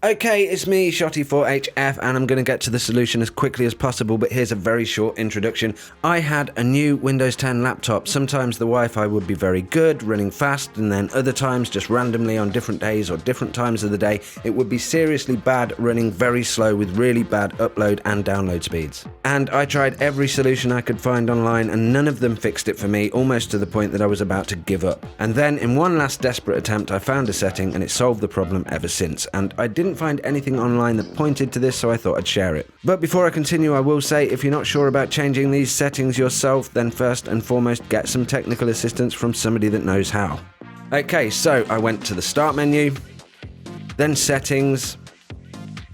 Okay, it's me, Shotty4HF, and I'm going to get to the solution as quickly as possible, but here's a very short introduction. I had a new Windows 10 laptop. Sometimes the Wi-Fi would be very good, running fast, and then other times, just randomly on different days or different times of the day, it would be seriously bad, running very slow with really bad upload and download speeds. And I tried every solution I could find online, and none of them fixed it for me, almost to the point that I was about to give up. And then, in one last desperate attempt, I found a setting, and it solved the problem ever since. And I didn't find anything online that pointed to this, so I thought I'd share it. But before I continue, I will say, if you're not sure about changing these settings yourself, then first and foremost get some technical assistance from somebody that knows how. Okay, so I went to the start menu, then settings,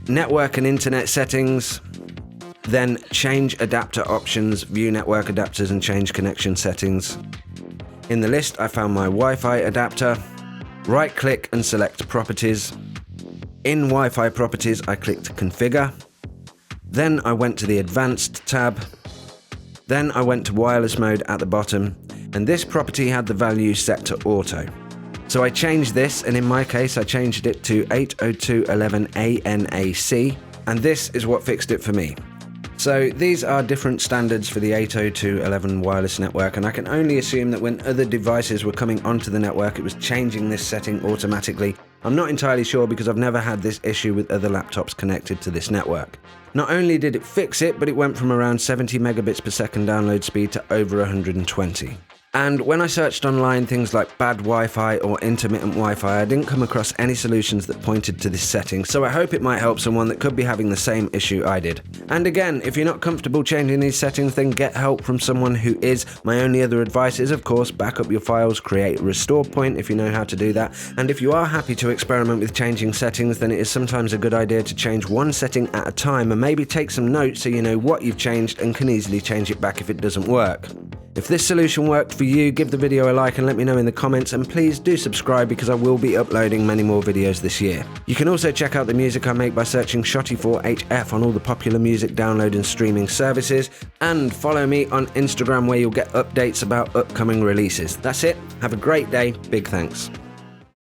network and internet settings, then change adapter options, view network adapters and change connection settings. In the list I found my Wi-Fi adapter, right click and select properties. In Wi-Fi properties, I clicked configure. Then I went to the advanced tab. Then I went to wireless mode at the bottom, and this property had the value set to auto. So I changed this, and in my case, I changed it to 802.11 ANAC, and this is what fixed it for me. So these are different standards for the 802.11 wireless network, and I can only assume that when other devices were coming onto the network, it was changing this setting automatically. I'm not entirely sure because I've never had this issue with other laptops connected to this network. Not only did it fix it, but it went from around 70 megabits per second download speed to over 120. And when I searched online things like bad Wi-Fi or intermittent Wi-Fi, I didn't come across any solutions that pointed to this setting, so I hope it might help someone that could be having the same issue I did. And again, if you're not comfortable changing these settings, then get help from someone who is. My only other advice is, of course, back up your files, create a restore point if you know how to do that, and if you are happy to experiment with changing settings, then it is sometimes a good idea to change one setting at a time and maybe take some notes so you know what you've changed and can easily change it back if it doesn't work. If this solution worked for you, give the video a like and let me know in the comments, and please do subscribe because I will be uploading many more videos this year. You can also check out the music I make by searching Shotty4HF on all the popular music download and streaming services, and follow me on Instagram where you'll get updates about upcoming releases. That's it, have a great day, big thanks.